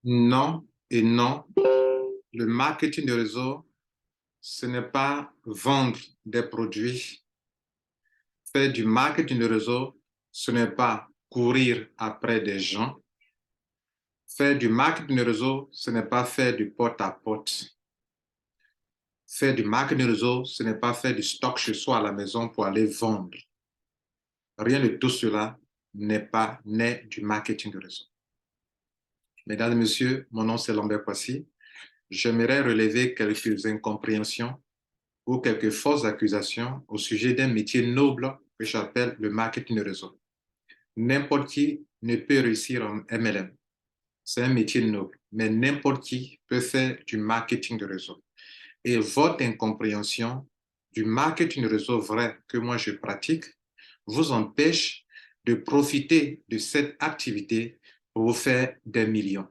Non et non. Le marketing de réseau, ce n'est pas vendre des produits. Faire du marketing de réseau, ce n'est pas courir après des gens. Faire du marketing de réseau, ce n'est pas faire du porte-à-porte. Faire du marketing de réseau, ce n'est pas faire du stock chez soi à la maison pour aller vendre. Rien de tout cela n'est du marketing de réseau. Mesdames et messieurs, mon nom c'est Lambert Kwasi. J'aimerais relever quelques incompréhensions ou quelques fausses accusations au sujet d'un métier noble que j'appelle le marketing de réseau. N'importe qui ne peut réussir en MLM. C'est un métier noble, mais n'importe qui peut faire du marketing de réseau. Et votre incompréhension du marketing de réseau vrai que moi je pratique vous empêche de profiter de cette activité pour vous faire des millions.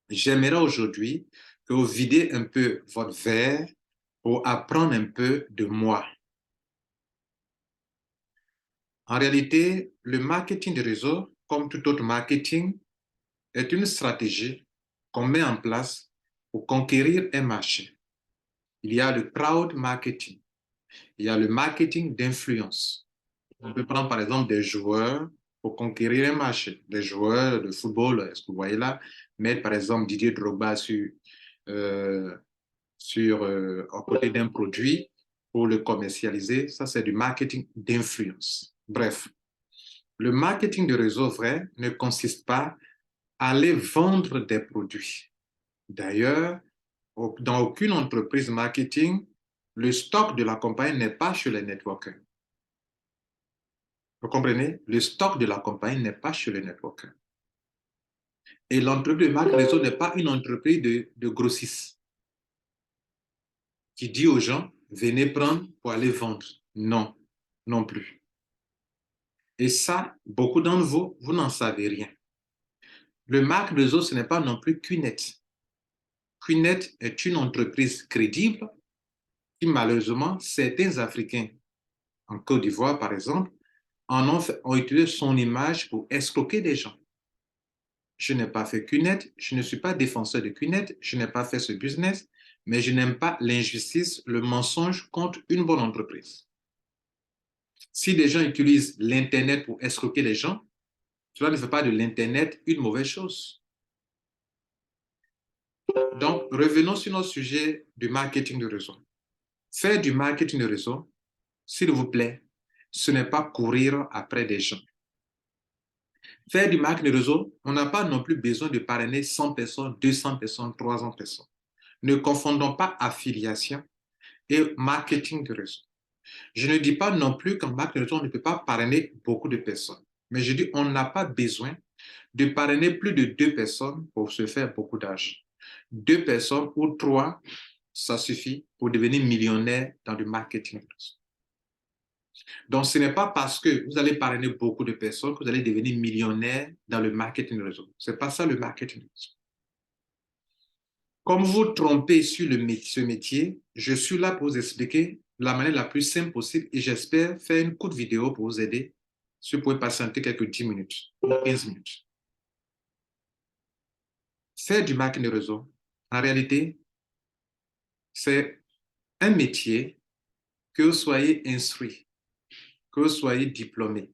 J'aimerais aujourd'hui que vous videz un peu votre verre pour apprendre un peu de moi. En réalité, le marketing de réseau, comme tout autre marketing, est une stratégie qu'on met en place pour conquérir un marché. Il y a le crowd marketing, il y a le marketing d'influence. On peut prendre par exemple des joueurs pour conquérir un marché. Des joueurs de football, est-ce que vous voyez là, mettre par exemple Didier Drogba euh, à côté d'un produit pour le commercialiser. Ça, c'est du marketing d'influence. Bref, le marketing de réseau vrai ne consiste pas à aller vendre des produits. D'ailleurs, dans aucune entreprise marketing, le stock de la compagnie n'est pas chez les networkers. Vous comprenez? Le stock de la compagnie n'est pas chez les networkers. Et l'entreprise de marque réseau n'est pas une entreprise de grossistes qui dit aux gens, venez prendre pour aller vendre. Non, non plus. Et ça, beaucoup d'entre vous, vous n'en savez rien. Le marque réseau, ce n'est pas non plus QNET. QNET est une entreprise crédible qui, malheureusement, certains Africains, en Côte d'Ivoire par exemple, ont utilisé son image pour escroquer des gens. Je n'ai pas fait QNET, je ne suis pas défenseur de QNET, je n'ai pas fait ce business, mais je n'aime pas l'injustice, le mensonge contre une bonne entreprise. Si des gens utilisent l'Internet pour escroquer les gens, cela ne fait pas de l'Internet une mauvaise chose. Donc, revenons sur notre sujet du marketing de réseau. Faire du marketing de réseau, s'il vous plaît, ce n'est pas courir après des gens. Faire du marketing de réseau, on n'a pas non plus besoin de parrainer 100 personnes, 200 personnes, 300 personnes. Ne confondons pas affiliation et marketing de réseau. Je ne dis pas non plus qu'en marketing de réseau, on ne peut pas parrainer beaucoup de personnes. Mais je dis on n'a pas besoin de parrainer plus de 2 personnes pour se faire beaucoup d'argent. 2 personnes ou 3, ça suffit pour devenir millionnaire dans le marketing de réseau. Donc, ce n'est pas parce que vous allez parrainer beaucoup de personnes que vous allez devenir millionnaire dans le marketing de réseau. Ce n'est pas ça le marketing de réseau. Comme vous trompez sur ce métier, je suis là pour vous expliquer la manière la plus simple possible et j'espère faire une courte vidéo pour vous aider. Si vous pouvez patienter quelques 10 minutes ou 15 minutes. Faire du marketing de réseau, en réalité, c'est un métier que vous soyez instruit, que vous soyez diplômé,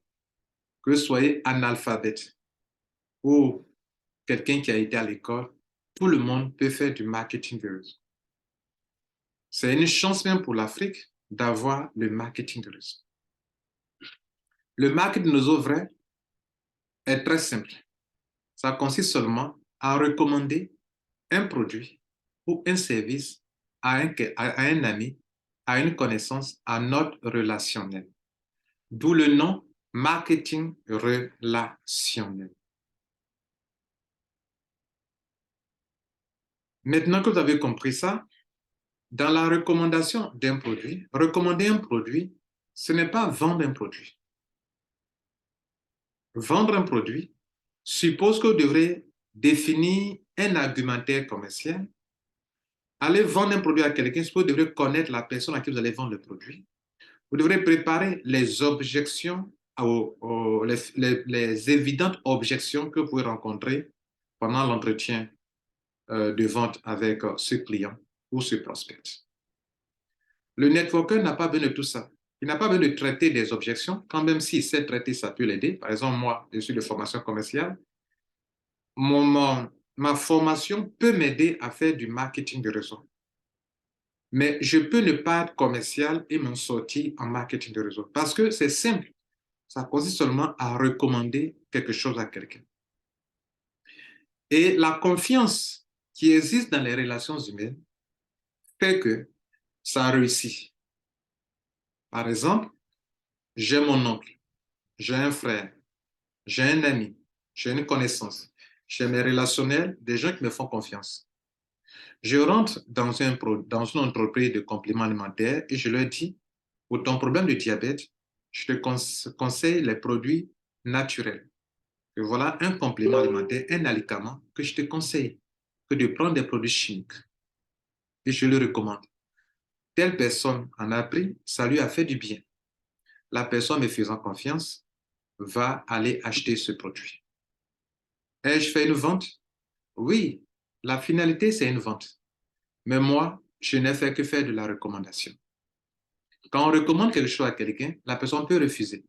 que vous soyez analphabète ou quelqu'un qui a été à l'école, tout le monde peut faire du marketing de réseau. C'est une chance même pour l'Afrique d'avoir le marketing de réseau. Le marketing de réseau vrai est très simple. Ça consiste seulement à recommander un produit ou un service à un ami, à une connaissance, à notre relationnel. D'où le nom marketing relationnel. Maintenant que vous avez compris ça, dans la recommandation d'un produit, recommander un produit, ce n'est pas vendre un produit. Vendre un produit suppose que vous devrez définir un argumentaire commercial. Allez vendre un produit à quelqu'un, vous devrez connaître la personne à qui vous allez vendre le produit. Vous devrez préparer les objections, les évidentes objections que vous pouvez rencontrer pendant l'entretien de vente avec ce client ou ce prospect. Le networker n'a pas besoin de tout ça. Il n'a pas besoin de traiter des objections, quand même s'il sait traiter, ça peut l'aider. Par exemple, moi, je suis de formation commerciale. Ma formation peut m'aider à faire du marketing de réseau. Mais je peux ne pas être commercial et m'en sortir en marketing de réseau. Parce que c'est simple. Ça consiste seulement à recommander quelque chose à quelqu'un. Et la confiance qui existe dans les relations humaines fait que ça réussit. Par exemple, j'ai mon oncle, j'ai un frère, j'ai un ami, j'ai une connaissance, j'ai mes relationnels, des gens qui me font confiance. Je rentre dans une entreprise de compléments alimentaires et je leur dis, pour ton problème de diabète, je te conseille les produits naturels. Et voilà un complément alimentaire, un alicament que je te conseille que de prendre des produits chimiques. Et je le recommande. Telle personne en a pris, ça lui a fait du bien. La personne me faisant confiance va aller acheter ce produit. Ai-je fait une vente? Oui, la finalité, c'est une vente. Mais moi, je n'ai fait que faire de la recommandation. Quand on recommande quelque chose à quelqu'un, la personne peut refuser.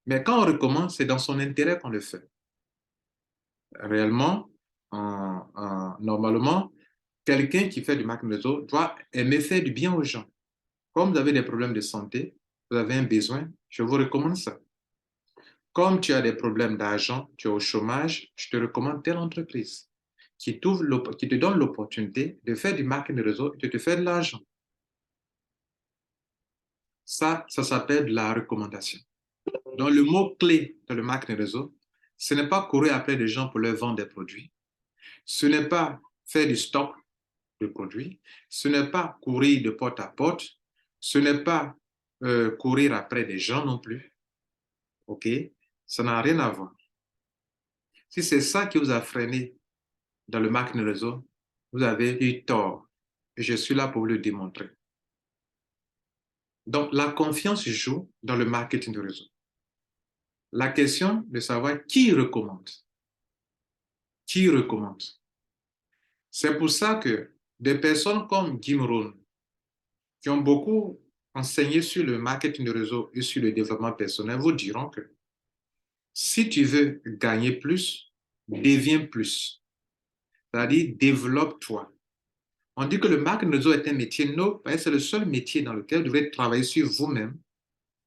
Mais quand on recommande, c'est dans son intérêt qu'on le fait. Réellement, normalement, quelqu'un qui fait du marketing réseau doit aimer faire du bien aux gens. Comme vous avez des problèmes de santé, vous avez un besoin, je vous recommande ça. Comme tu as des problèmes d'argent, tu es au chômage, je te recommande telle entreprise qui te donne l'opportunité de faire du marketing de réseau et de te faire de l'argent. Ça s'appelle de la recommandation. Donc, le mot-clé dans le marketing de réseau, ce n'est pas courir après des gens pour leur vendre des produits. Ce n'est pas faire du stock de produits. Ce n'est pas courir de porte à porte. Ce n'est pas courir après des gens non plus. OK? Ça n'a rien à voir. Si c'est ça qui vous a freiné dans le marketing réseau, vous avez eu tort. Et je suis là pour vous le démontrer. Donc, la confiance joue dans le marketing de réseau. La question de savoir qui recommande. Qui recommande? C'est pour ça que des personnes comme Jim Rohn, qui ont beaucoup enseigné sur le marketing de réseau et sur le développement personnel, vous diront que si tu veux gagner plus, deviens plus. C'est-à-dire, développe-toi. On dit que le marketing de réseau est un métier, non, c'est le seul métier dans lequel vous devez travailler sur vous-même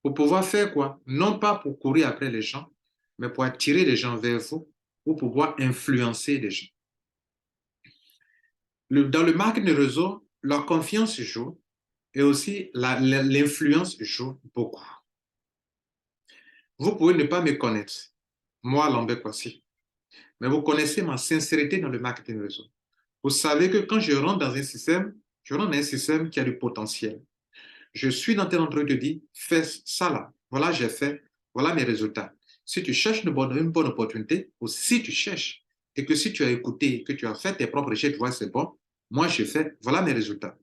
pour pouvoir faire quoi? Non pas pour courir après les gens, mais pour attirer les gens vers vous ou pour pouvoir influencer les gens. Dans le marketing de réseau, la confiance joue et aussi l'influence joue beaucoup. Vous pouvez ne pas me connaître, moi, Lambert Kwasi, mais vous connaissez ma sincérité dans le marketing de réseau. Vous savez que quand je rentre dans un système, je rentre dans un système qui a du potentiel. Je suis dans tel endroit, je te dis, fais ça là. Voilà, j'ai fait, voilà mes résultats. Si tu cherches une bonne opportunité, ou si tu cherches, et que si tu as écouté, que tu as fait tes propres recherches, tu vois, c'est bon, moi, je fais, voilà mes résultats.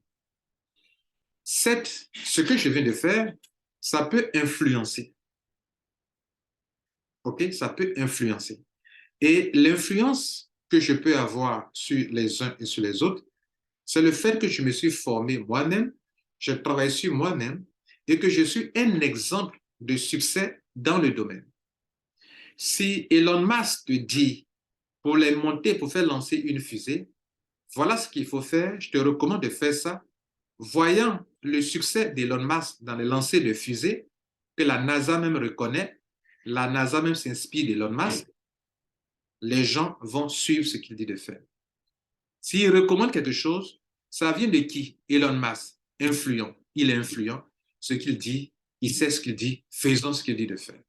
Ce que je viens de faire, ça peut influencer. OK? Ça peut influencer. Et l'influence que je peux avoir sur les uns et sur les autres, c'est le fait que je me suis formé moi-même, je travaille sur moi-même et que je suis un exemple de succès dans le domaine. Si Elon Musk te dit pour les monter, pour faire lancer une fusée, voilà ce qu'il faut faire, je te recommande de faire ça. Voyant le succès d'Elon Musk dans les lancers de fusées, que la NASA même reconnaît, la NASA même s'inspire d'Elon Musk, les gens vont suivre ce qu'il dit de faire. S'il recommande quelque chose, ça vient de qui? Elon Musk, influent. Il est influent. Ce qu'il dit, il sait ce qu'il dit, faisons ce qu'il dit de faire.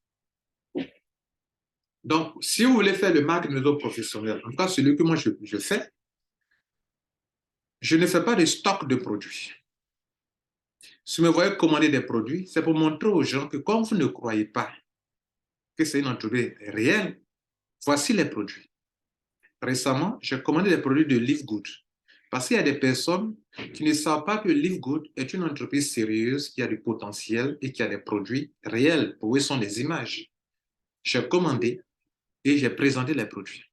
Donc, si vous voulez faire le marketing de réseau professionnel, en tout cas celui que moi je fais, je ne fais pas de stock de produits. Si vous me voyez commander des produits, c'est pour montrer aux gens que comme vous ne croyez pas que c'est une entreprise réelle, voici les produits. Récemment, j'ai commandé des produits de Live Good. Parce qu'il y a des personnes qui ne savent pas que Live Good est une entreprise sérieuse qui a du potentiel et qui a des produits réels. Pour eux, ce sont des images. J'ai commandé et j'ai présenté les produits.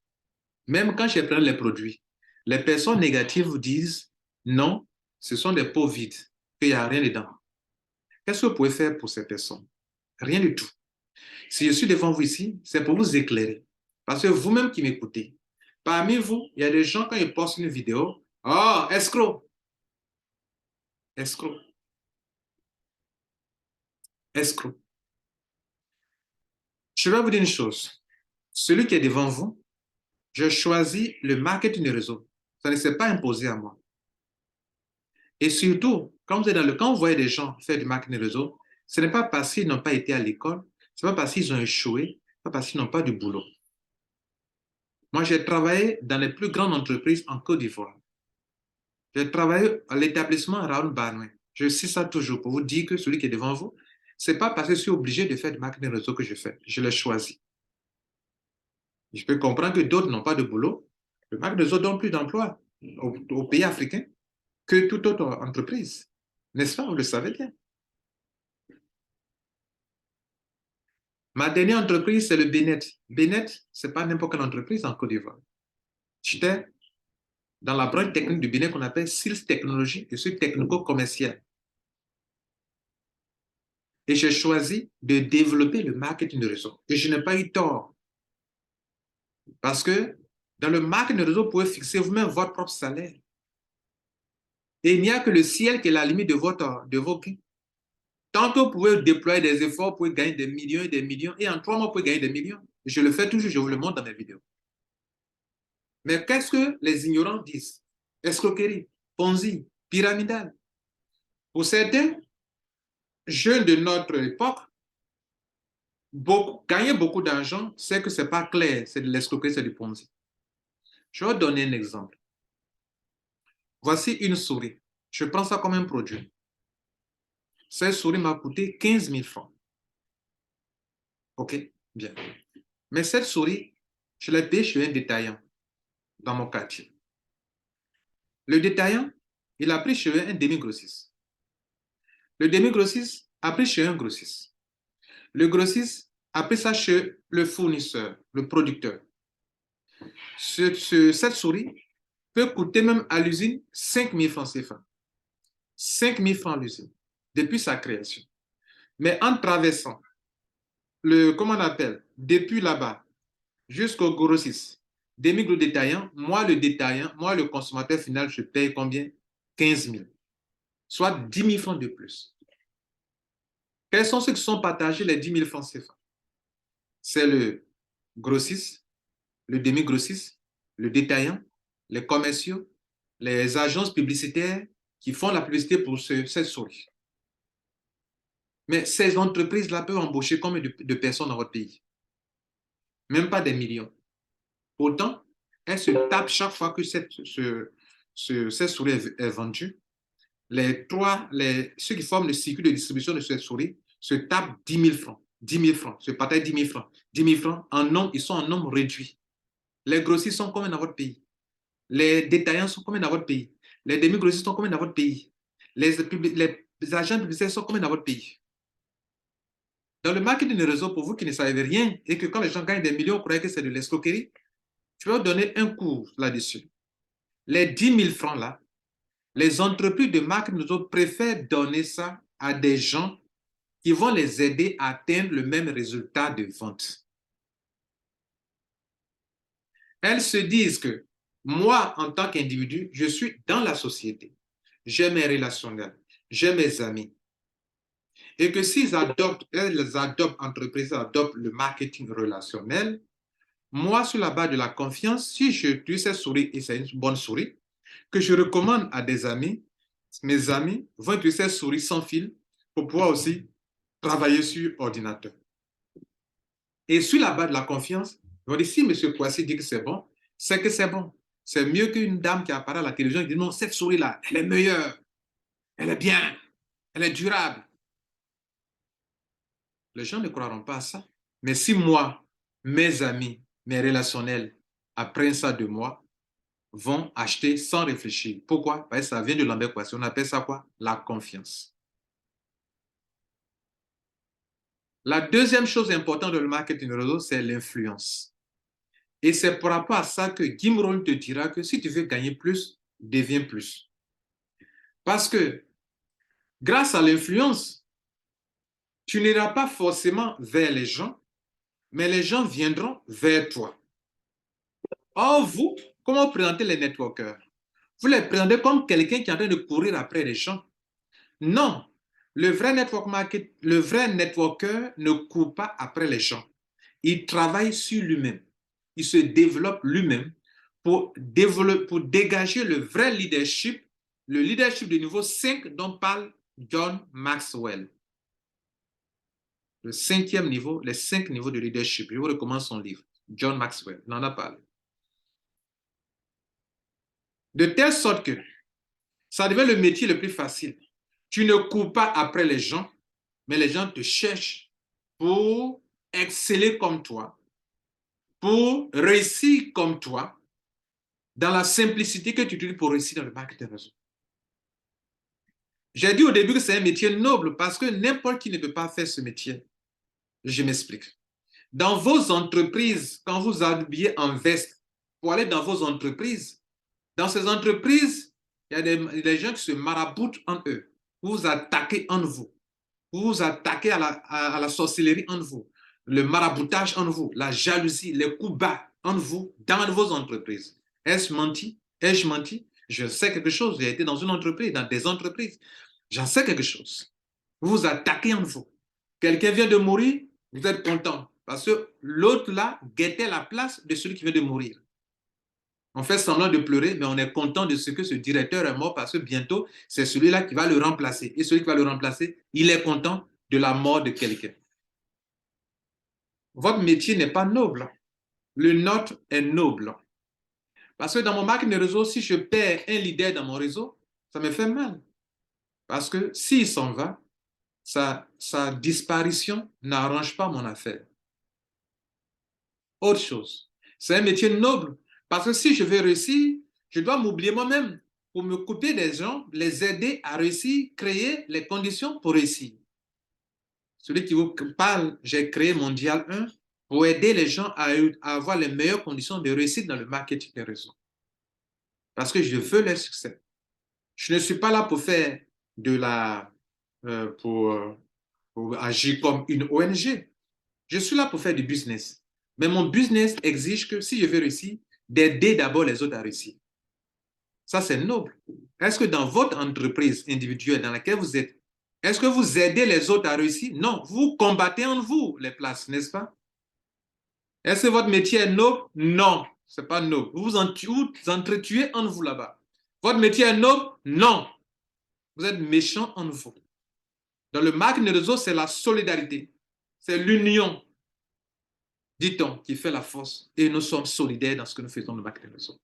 Même quand je prends les produits, les personnes négatives vous disent non, ce sont des pots vides, qu'il n'y a rien dedans. Qu'est-ce que vous pouvez faire pour ces personnes? Rien du tout. Si je suis devant vous ici, c'est pour vous éclairer. Parce que vous-même qui m'écoutez, parmi vous, il y a des gens, quand ils postent une vidéo, oh, escroc, escroc, escroc. Je vais vous dire une chose. Celui qui est devant vous, je choisis le marketing de réseau. Ça ne s'est pas imposé à moi. Et surtout, quand vous voyez des gens faire du marketing de réseau, ce n'est pas parce qu'ils n'ont pas été à l'école, ce n'est pas parce qu'ils ont échoué, pas parce qu'ils n'ont pas du boulot. Moi, j'ai travaillé dans les plus grandes entreprises en Côte d'Ivoire. J'ai travaillé à l'établissement Raoul Barnouin. Je cite ça toujours pour vous dire que celui qui est devant vous, ce n'est pas parce que je suis obligé de faire du marketing de réseau que je fais. Je l'ai choisi. Je peux comprendre que d'autres n'ont pas de boulot. Le marketing de réseau donne plus d'emplois aux pays africains que toute autre entreprise. N'est-ce pas? Vous le savez bien. Ma dernière entreprise, c'est le Bénet. Bénet, ce n'est pas n'importe quelle entreprise en Côte d'Ivoire. J'étais dans la branche technique du Bénet qu'on appelle Sales Technology. Je suis technico-commercial. Et j'ai choisi de développer le marketing de réseau. Et je n'ai pas eu tort. Parce que dans le marketing de réseau, vous pouvez fixer vous-même votre propre salaire. Et il n'y a que le ciel qui est la limite de vos gains. Tant que vous pouvez déployer des efforts, vous pouvez gagner des millions et des millions. Et en 3 mois, vous pouvez gagner des millions. Je le fais toujours, je vous le montre dans mes vidéos. Mais qu'est-ce que les ignorants disent? Escroquerie, Ponzi, pyramidal. Pour certains jeunes de notre époque, gagner beaucoup d'argent, c'est que ce n'est pas clair, c'est de l'escroquerie, c'est du Ponzi. Je vais vous donner un exemple. Voici une souris. Je prends ça comme un produit. Cette souris m'a coûté 15 000 francs. OK, bien. Mais cette souris, je l'ai payée chez un détaillant dans mon quartier. Le détaillant, il a pris chez un demi-grossiste. Le demi-grossiste a pris chez un grossiste. Le grossiste a pris ça chez le fournisseur, le producteur. Cette souris peut coûter même à l'usine 5 000 francs CFA. 5 000 francs à l'usine, depuis sa création. Mais en traversant comment on appelle, depuis là-bas jusqu'au grossiste, demi-gros détaillant, moi le consommateur final, je paye combien? 15 000, soit 10 000 francs de plus. Quels sont ceux qui sont partagés les 10 000 francs CFA? C'est le grossiste, le demi-grossiste, le détaillant, les commerciaux, les agences publicitaires qui font la publicité pour cette souris. Mais ces entreprises-là peuvent embaucher combien de personnes dans votre pays? Même pas des millions. Pourtant, elles se tapent chaque fois que cette souris est vendue. Ceux qui forment le circuit de distribution de cette souris se tapent 10 000 francs. 10 000 francs, se partagent 10 000 francs. 10 000 francs, ils sont en nombre réduit. Les grossistes sont combien dans votre pays? Les détaillants sont combien dans votre pays? Les demi-grossistes sont combien dans votre pays? Les agents publicitaires sont combien dans votre pays? Dans le marketing de réseau, pour vous qui ne savez rien et que quand les gens gagnent des millions, vous croyez que c'est de l'escroquerie, je vais vous donner un cours là-dessus. Les 10 000 francs là, les entreprises de marketing de réseau préfèrent donner ça à des gens qui vont les aider à atteindre le même résultat de vente. Elles se disent que moi, en tant qu'individu, je suis dans la société. J'ai mes relationnels, j'ai mes amis. Et que s'ils adoptent, entreprises adoptent le marketing relationnel, moi, sur la base de la confiance, si je tue cette souris et c'est une bonne souris, que je recommande à des amis, mes amis vont utiliser cette souris sans fil pour pouvoir aussi travailler sur ordinateur. Et sur la base de la confiance, ils vont dire, si M. Kouassi dit que c'est bon, c'est que c'est bon. C'est mieux qu'une dame qui apparaît à la télévision et dit, non, cette souris-là, elle est meilleure, elle est bien, elle est durable. Les gens ne croiront pas à ça. Mais si moi, mes amis, mes relationnels apprennent ça de moi, vont acheter sans réfléchir. Pourquoi? Parce que ça vient de Lambert Kouassi. On appelle ça quoi? La confiance. La deuxième chose importante dans le marketing de réseau, c'est l'influence. Et c'est par rapport à ça que Jim Rohn te dira que si tu veux gagner plus, deviens plus. Parce que grâce à l'influence, tu n'iras pas forcément vers les gens, mais les gens viendront vers toi. Or, vous, comment vous présentez les networkers? Vous les présentez comme quelqu'un qui est en train de courir après les gens. Non, le vrai le vrai networker ne court pas après les gens. Il travaille sur lui-même. Il se développe lui-même pour dégager le vrai leadership, le leadership de niveau 5 dont parle John Maxwell. Le 5e niveau, les 5 niveaux de leadership. Je vous recommande son livre, John Maxwell. Il en a parlé. De telle sorte que ça devient le métier le plus facile. Tu ne cours pas après les gens, mais les gens te cherchent pour exceller comme toi, pour réussir comme toi, dans la simplicité que tu utilises pour réussir dans le marketing réseau. J'ai dit au début que c'est un métier noble parce que n'importe qui ne peut pas faire ce métier. Je m'explique. Dans vos entreprises, quand vous habillez en veste pour aller dans vos entreprises, dans ces entreprises, il y a des gens qui se maraboutent en eux. Vous vous attaquez en vous. Vous vous attaquez à la sorcellerie en vous, le maraboutage en vous, la jalousie, les coups bas en vous, dans vos entreprises. Est-ce menti? Ai-je menti? Je sais quelque chose. J'ai été dans une entreprise, dans des entreprises. J'en sais quelque chose. Vous vous attaquez en vous. Quelqu'un vient de mourir, vous êtes content parce que l'autre là guettait la place de celui qui vient de mourir. On fait semblant de pleurer, mais on est content de ce que ce directeur est mort parce que bientôt, c'est celui-là qui va le remplacer. Et celui qui va le remplacer, il est content de la mort de quelqu'un. Votre métier n'est pas noble. Le nôtre est noble. Parce que dans mon marketing de réseau, si je perds un leader dans mon réseau, ça me fait mal. Parce que s'il s'en va, sa disparition n'arrange pas mon affaire. Autre chose, c'est un métier noble. Parce que si je veux réussir, je dois m'oublier moi-même pour me couper des gens, les aider à réussir, créer les conditions pour réussir. Celui qui vous parle, j'ai créé Mondial 1 pour aider les gens à avoir les meilleures conditions de réussite dans le marketing des réseaux. Parce que je veux leur succès. Je ne suis pas là pour faire de la... pour agir comme une ONG. Je suis là pour faire du business. Mais mon business exige que si je veux réussir, d'aider d'abord les autres à réussir. Ça, c'est noble. Est-ce que dans votre entreprise individuelle dans laquelle vous êtes, est-ce que vous aidez les autres à réussir? Non, vous combattez en vous les places, n'est-ce pas? Est-ce que votre métier est noble? Non, ce n'est pas noble. Vous entretuez en vous là-bas. Votre métier est noble? Non. Vous êtes méchant en vous. Dans le marketing de réseau, c'est la solidarité. C'est l'union, dit-on, qui fait la force. Et nous sommes solidaires dans ce que nous faisons dans le marketing de réseau.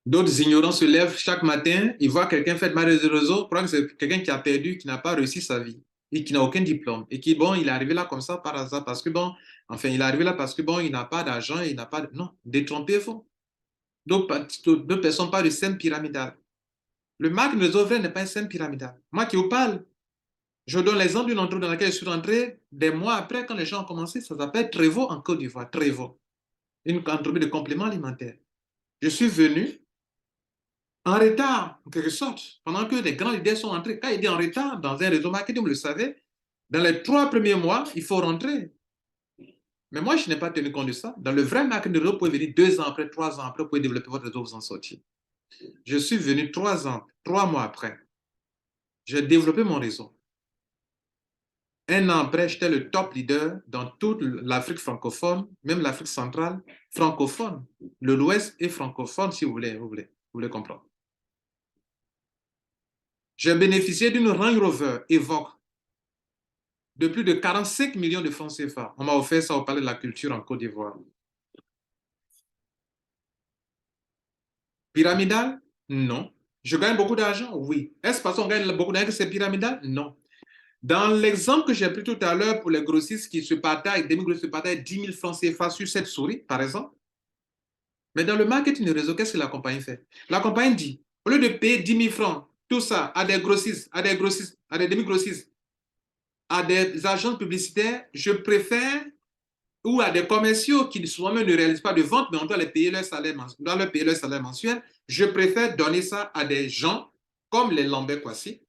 D'autres ignorants se lèvent chaque matin, ils voient quelqu'un faire de marketing de réseau, croient que c'est quelqu'un qui a perdu, qui n'a pas réussi sa vie et qui n'a aucun diplôme. Et qui, bon, il est arrivé là comme ça par hasard parce que, bon, enfin, il est arrivé là parce que, bon, il n'a pas d'argent, il n'a pas de... Non, détrompez-vous. D'autres personnes parlent de scène pyramidale. Le marketing de réseau vrai n'est pas une scène pyramidale. Moi qui vous parle, je donne l'exemple d'une entreprise dans laquelle je suis rentré des mois après, quand les gens ont commencé, ça s'appelle Trevo en Côte d'Ivoire, Trevo, une entreprise de compléments alimentaires. Je suis venu en retard, en quelque sorte, pendant que les grands leaders sont rentrés. Quand il dit en retard, dans un réseau marketing, vous le savez, dans les 3 premiers mois, il faut rentrer. Mais moi, je n'ai pas tenu compte de ça. Dans le vrai marketing de réseau, vous pouvez venir 2 ans après, 3 ans après, vous pouvez développer votre réseau, vous en sortir. Je suis venu 3 ans, 3 mois après. J'ai développé mon réseau. 1 an après, j'étais le top leader dans toute l'Afrique francophone, même l'Afrique centrale francophone. L'Ouest est francophone, si vous voulez comprendre. J'ai bénéficié d'une Range Rover Evoque de plus de 45 millions de francs CFA. On m'a offert ça au Palais de la Culture en Côte d'Ivoire. Pyramidal? Non. Je gagne beaucoup d'argent? Oui. Est-ce parce qu'on gagne beaucoup d'argent que c'est pyramidal? Non. Dans l'exemple que j'ai pris tout à l'heure pour les grossistes qui se partagent, des grossistes se partagent 10 000 francs CFA sur cette souris, par exemple. Mais dans le marketing de réseau, qu'est-ce que la compagnie fait? La compagnie dit, au lieu de payer 10 000 francs, tout ça à des grossistes, à des grossistes, à des demi-grossistes, à des agents publicitaires, je préfère ou à des commerciaux qui souvent ne réalisent pas de vente, mais on doit, les payer leur salaire, on doit leur payer leur salaire mensuel, je préfère donner ça à des gens comme les Lambert Kwasi,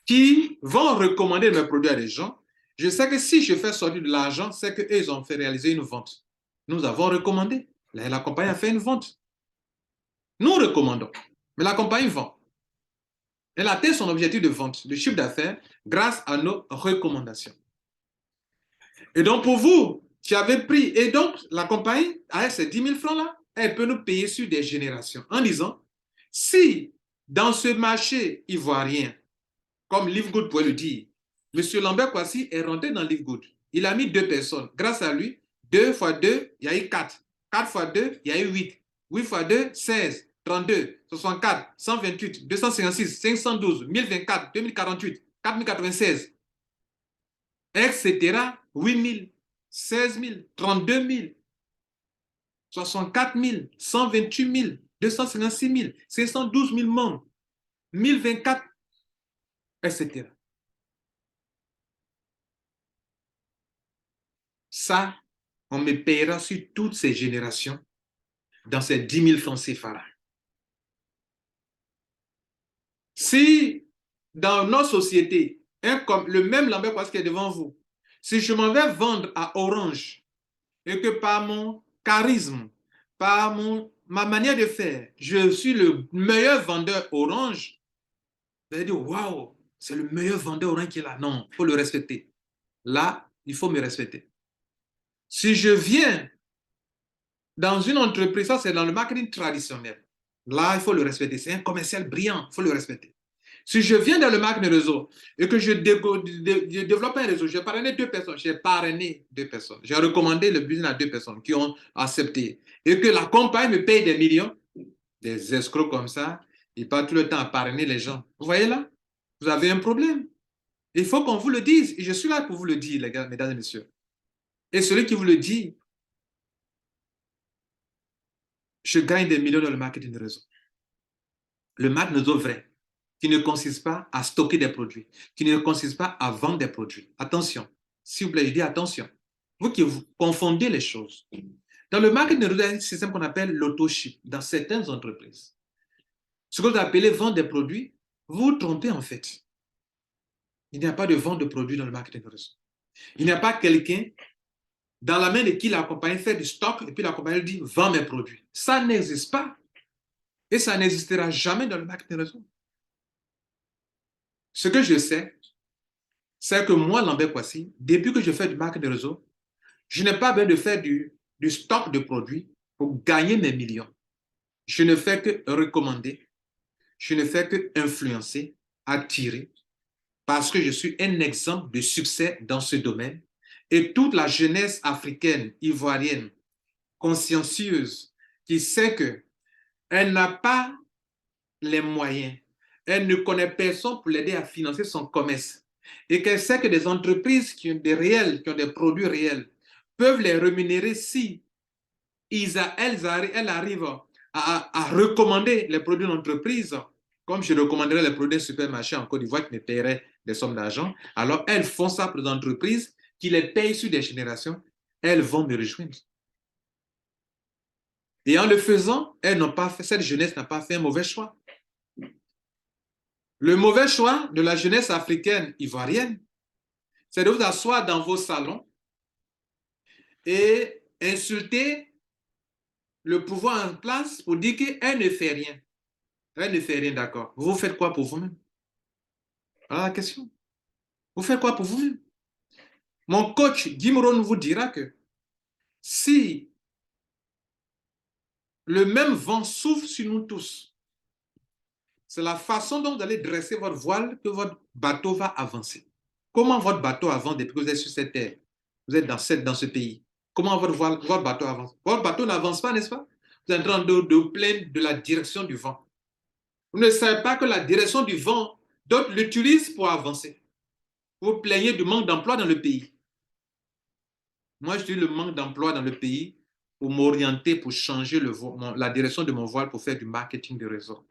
qui vont recommander mes produits à des gens. Je sais que si je fais sortir de l'argent, c'est qu'eux, ils ont fait réaliser une vente. Nous avons recommandé. La compagnie a fait une vente. Nous recommandons. Mais la compagnie vend. Elle atteint son objectif de vente, de chiffre d'affaires, grâce à nos recommandations. Et donc, pour vous, qui avez pris, et donc, la compagnie, avec ces 10 000 francs-là, elle peut nous payer sur des générations en disant, si dans ce marché ivoirien, comme Livegood pourrait le dire, M. Lambert Kwasi est rentré dans Livegood. Il a mis 2 personnes. Grâce à lui, 2 fois 2, il y a eu 4. 4 fois 2, il y a eu 8. 8 fois 2, 16, 32, 64, 128, 256, 512, 1024, 2048, 4096, etc. 8 000, 16 000, 32 000, 64 000, 128 000, 256 000, 512 000 membres, 1024, etc. Ça, on me paiera sur toutes ces générations dans ces 10 000 francs CFA. Si dans nos sociétés, le même Lambert Kwasi qui est devant vous, si je m'en vais vendre à Orange et que par mon charisme, par ma manière de faire, je suis le meilleur vendeur Orange, vous allez dire, waouh, c'est le meilleur vendeur Orange qui est là. Non, il faut le respecter. Là, il faut me respecter. Si je viens dans une entreprise, ça c'est dans le marketing traditionnel. Là, il faut le respecter. C'est un commercial brillant, il faut le respecter. Si je viens dans le marketing réseau et que je développe un réseau, j'ai parrainé 2 personnes, j'ai recommandé le business à 2 personnes qui ont accepté et que la compagnie me paye des millions, des escrocs comme ça, ils passent tout le temps à parrainer les gens. Vous voyez là? Vous avez un problème. Il faut qu'on vous le dise. Et je suis là pour vous le dire, les gars, mesdames et messieurs. Et celui qui vous le dit, je gagne des millions dans le marketing de réseau. Le marketing de réseau vrai, qui ne consiste pas à stocker des produits, qui ne consiste pas à vendre des produits. Attention, s'il vous plaît, je dis attention. Vous qui vous confondez les choses. Dans le marketing de réseau, il y a un système qu'on appelle l'auto-ship dans certaines entreprises. Ce que vous appelez vendre des produits, vous vous trompez en fait. Il n'y a pas de vente de produits dans le marketing de réseau. Il n'y a pas quelqu'un dans la main de qui la compagnie fait du stock et puis la compagnie dit vends mes produits. Ça n'existe pas. Et ça n'existera jamais dans le marketing de réseau. Ce que je sais, c'est que moi, Lambert Kwasi, depuis que je fais du marketing de réseau, je n'ai pas besoin de faire du stock de produits pour gagner mes millions. Je ne fais que recommander, je ne fais que influencer, attirer, parce que je suis un exemple de succès dans ce domaine. Et toute la jeunesse africaine, ivoirienne, consciencieuse, qui sait qu'elle n'a pas les moyens, elle ne connaît personne pour l'aider à financer son commerce, et qu'elle sait que des entreprises qui ont des réels, qui ont des produits réels, peuvent les rémunérer si elles arrivent à recommander les produits d'entreprise, comme je recommanderais les produits de supermarché en Côte d'Ivoire qui me paieraient des sommes d'argent. Alors elles font ça pour des entreprises qui les payent sur des générations. Elles vont me rejoindre. Et en le faisant, cette jeunesse n'a pas fait un mauvais choix. Le mauvais choix de la jeunesse africaine ivoirienne, c'est de vous asseoir dans vos salons et insulter le pouvoir en place pour dire qu'elle ne fait rien. Elle ne fait rien, d'accord. Vous faites quoi pour vous-même? Voilà la question. Vous faites quoi pour vous-même? Mon coach Jim Rohn vous dira que si le même vent souffle sur nous tous, c'est la façon dont vous allez dresser votre voile que votre bateau va avancer. Comment votre bateau avance depuis que vous êtes sur cette terre? Vous êtes dans ce pays. Comment votre bateau avance? Votre bateau n'avance pas, n'est-ce pas? Vous êtes en train de plaindre de la direction du vent. Vous ne savez pas que la direction du vent, d'autres l'utilisent pour avancer. Vous plaignez du manque d'emploi dans le pays. Moi, je dis le manque d'emploi dans le pays pour m'orienter, pour changer la direction de mon voile pour faire du marketing de réseau.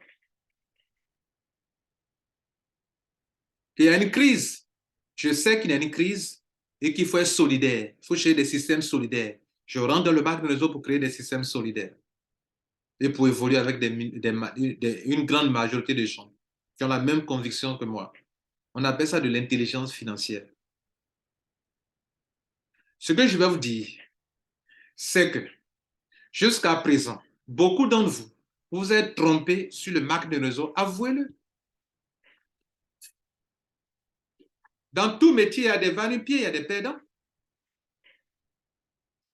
Il y a une crise. Je sais qu'il y a une crise et qu'il faut être solidaire. Il faut créer des systèmes solidaires. Je rentre dans le marketing de réseau pour créer des systèmes solidaires et pour évoluer avec une grande majorité de gens qui ont la même conviction que moi. On appelle ça de l'intelligence financière. Ce que je vais vous dire, c'est que jusqu'à présent, beaucoup d'entre vous, vous êtes trompés sur le marketing de réseau. Avouez-le. Dans tout métier, il y a des va-nu-pieds, il y a des perdants.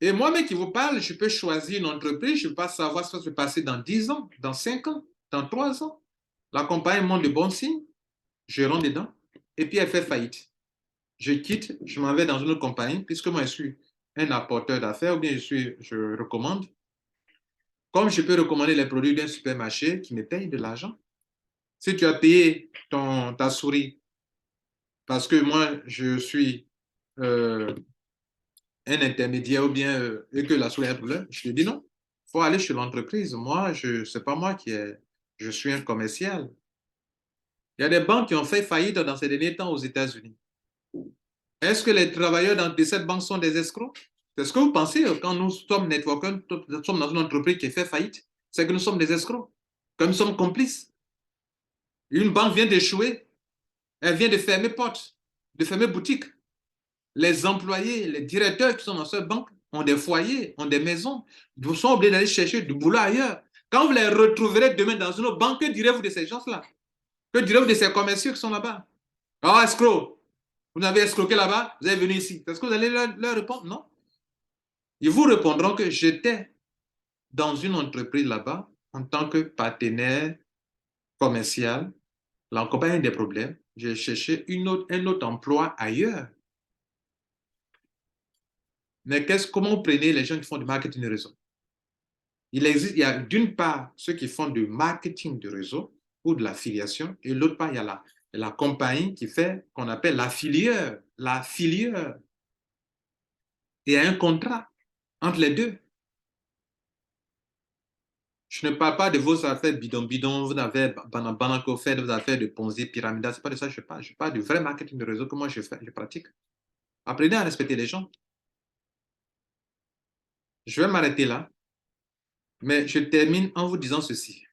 Et moi-même qui vous parle, je peux choisir une entreprise, je ne peux pas savoir ce qui va se passer dans 10 ans, dans 5 ans, dans 3 ans. La compagnie montre de bons signes, je rentre dedans, et puis elle fait faillite. Je quitte, je m'en vais dans une autre compagnie, puisque moi je suis un apporteur d'affaires, ou bien je recommande. Comme je peux recommander les produits d'un supermarché qui me paye de l'argent. Si tu as payé ta souris, parce que moi je suis un intermédiaire ou bien et que la souris a un problème, je te dis non. Il faut aller chez l'entreprise. Moi, c'est pas moi je suis un commercial. Il y a des banques qui ont fait faillite dans ces derniers temps aux États-Unis. Est-ce que les travailleurs de cette banque sont des escrocs? C'est ce que vous pensez quand nous sommes networkers, nous sommes dans une entreprise qui fait faillite, c'est que nous sommes des escrocs, que nous sommes complices. Une banque vient d'échouer, elle vient de fermer porte, de fermer boutique. Les employés, les directeurs qui sont dans cette banque ont des foyers, ont des maisons, vous sont obligés d'aller chercher du boulot ailleurs. Quand vous les retrouverez demain dans une autre banque, que direz-vous de ces gens-là? Que direz-vous de ces commerciaux qui sont là-bas? Ah, escroc, vous n'avez escroqué là-bas, vous êtes venu ici. Est-ce que vous allez leur répondre? Non. Ils vous répondront que j'étais dans une entreprise là-bas en tant que partenaire commercial. La compagnie a des problèmes. J'ai cherché un autre emploi ailleurs. Mais comment vous prenez les gens qui font du marketing de réseau? Il y a d'une part ceux qui font du marketing de réseau ou de l'affiliation, et l'autre part, il y a la compagnie qui fait, qu'on appelle l'affilieur. L'affilieur. Il y a un contrat entre les deux. Je ne parle pas de vos affaires bidon-bidon, vous avez banco fait, vos affaires de Ponzi, pyramidal, c'est pas de ça que je parle. Je parle du vrai marketing de réseau que moi je pratique. Apprenez à respecter les gens. Je vais m'arrêter là, mais je termine en vous disant ceci.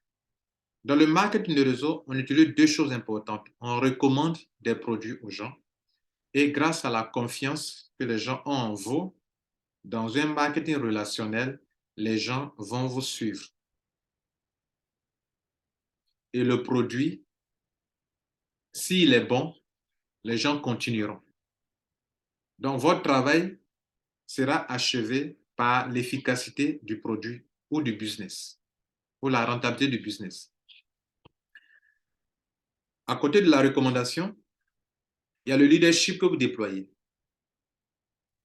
Dans le marketing de réseau, on utilise deux choses importantes. On recommande des produits aux gens et grâce à la confiance que les gens ont en vous, dans un marketing relationnel, les gens vont vous suivre. Et le produit, s'il est bon, les gens continueront. Donc, votre travail sera achevé par l'efficacité du produit ou du business, ou la rentabilité du business. À côté de la recommandation, il y a le leadership que vous déployez.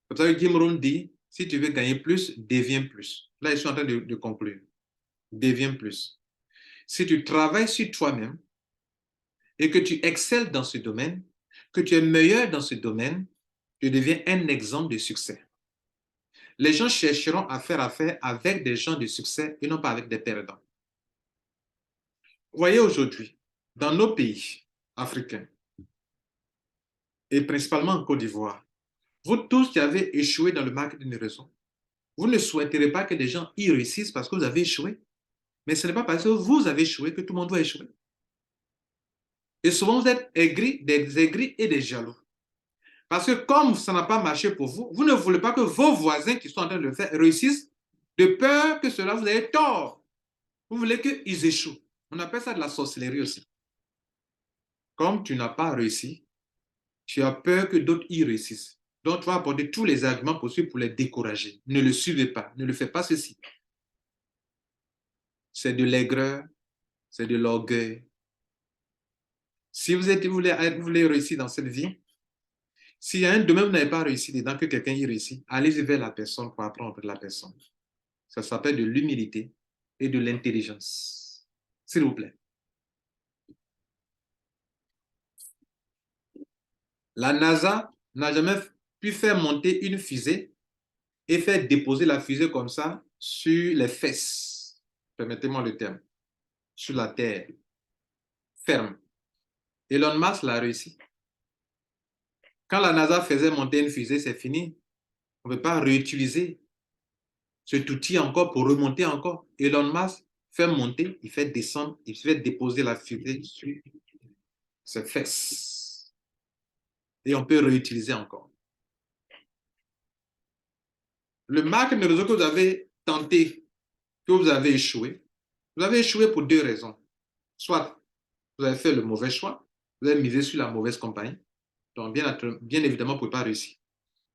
C'est pour ça que Jim Rohn dit, si tu veux gagner plus, deviens plus. Là, je suis en train de conclure. Deviens plus. Si tu travailles sur toi-même et que tu excelles dans ce domaine, que tu es meilleur dans ce domaine, tu deviens un exemple de succès. Les gens chercheront à faire affaire avec des gens de succès et non pas avec des perdants. Vous voyez aujourd'hui, dans nos pays africains, et principalement en Côte d'Ivoire, vous tous qui avez échoué dans le marketing de réseau, vous ne souhaiterez pas que les gens y réussissent parce que vous avez échoué. Mais ce n'est pas parce que vous avez échoué que tout le monde doit échouer. Et souvent, vous êtes des aigris et des jaloux. Parce que comme ça n'a pas marché pour vous, vous ne voulez pas que vos voisins qui sont en train de le faire réussissent de peur que cela vous ait tort. Vous voulez qu'ils échouent. On appelle ça de la sorcellerie aussi. Comme tu n'as pas réussi, tu as peur que d'autres y réussissent. Donc, tu vas apporter tous les arguments possibles pour les décourager. Ne le suivez pas. Ne le faites pas ceci. C'est de l'aigreur, c'est de l'orgueil. Si vous voulez réussir dans cette vie, s'il y a un domaine où vous n'avez pas réussi dedans, que quelqu'un y réussit, allez vers la personne pour apprendre de la personne. Ça s'appelle de l'humilité et de l'intelligence. S'il vous plaît. La NASA n'a jamais pu faire monter une fusée et faire déposer la fusée comme ça sur les fesses. Permettez-moi le terme. Sur la Terre. Ferme. Elon Musk l'a réussi. Quand la NASA faisait monter une fusée, c'est fini. On ne peut pas réutiliser cet outil encore pour remonter encore. Elon Musk fait monter, il fait descendre, il fait déposer la fusée sur ses fesses. Et on peut réutiliser encore. Le marketing de réseau que vous avez tenté, que vous avez échoué pour deux raisons. Soit vous avez fait le mauvais choix, vous avez misé sur la mauvaise compagnie, donc bien évidemment, vous ne pouvez pas réussir.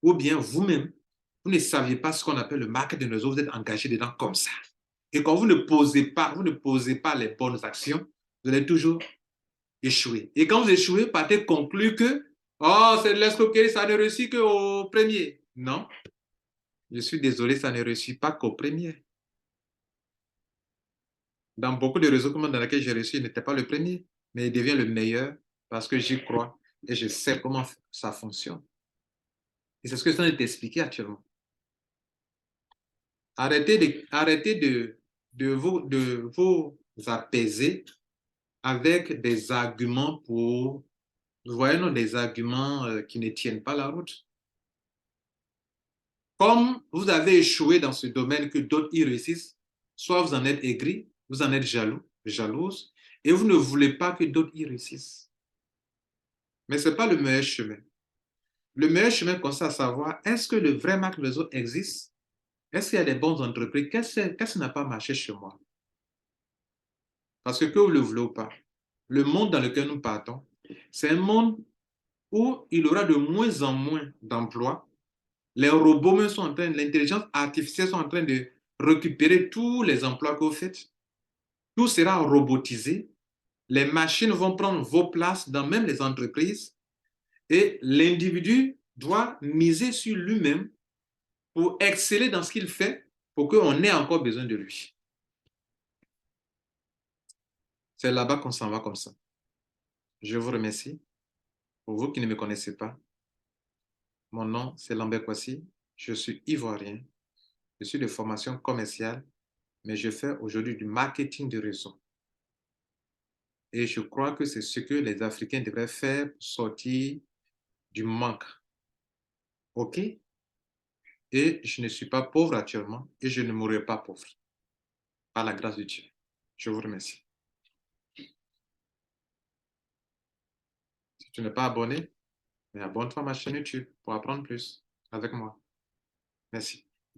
Ou bien vous-même, vous ne saviez pas ce qu'on appelle le marketing de réseau, vous êtes engagé dedans comme ça. Et quand vous ne posez pas les bonnes actions, vous allez toujours échouer. Et quand vous échouez, partez conclure que oh, c'est de l'escroquerie, ça ne réussit qu'au premier. Non, je suis désolé, ça ne réussit pas qu'au premier. Dans beaucoup de réseaux dans lesquels j'ai réussi, il n'était pas le premier, mais il devient le meilleur parce que j'y crois et je sais comment ça fonctionne. Et c'est ce que je suis t'expliquer actuellement. Arrêtez de vous apaiser avec des arguments vous voyez, non, des arguments qui ne tiennent pas la route. Comme vous avez échoué dans ce domaine que d'autres y réussissent, soit vous en êtes aigri, vous en êtes jaloux, jalouse, et vous ne voulez pas que d'autres y réussissent. Mais ce n'est pas le meilleur chemin. Le meilleur chemin consiste à savoir, est-ce que le vrai marque réseau existe? Est-ce qu'il y a des bonnes entreprises? Qu'est-ce qui n'a pas marché chez moi? Parce que vous le voulez ou pas, le monde dans lequel nous partons, c'est un monde où il y aura de moins en moins d'emplois. Les robots même sont en train, l'intelligence artificielle sont en train de récupérer tous les emplois que vous faites. Tout sera robotisé. Les machines vont prendre vos places dans même les entreprises et l'individu doit miser sur lui-même pour exceller dans ce qu'il fait pour qu'on ait encore besoin de lui. C'est là-bas qu'on s'en va comme ça. Je vous remercie. Pour vous qui ne me connaissez pas, mon nom c'est Lambert Kwasi. Je suis ivoirien. Je suis de formation commerciale, mais je fais aujourd'hui du marketing de réseau. Et je crois que c'est ce que les Africains devraient faire pour sortir du manque. OK? Et je ne suis pas pauvre actuellement et je ne mourrai pas pauvre. Par la grâce de Dieu. Je vous remercie. Si tu n'es pas abonné, mais abonne-toi à ma chaîne YouTube pour apprendre plus avec moi. Merci.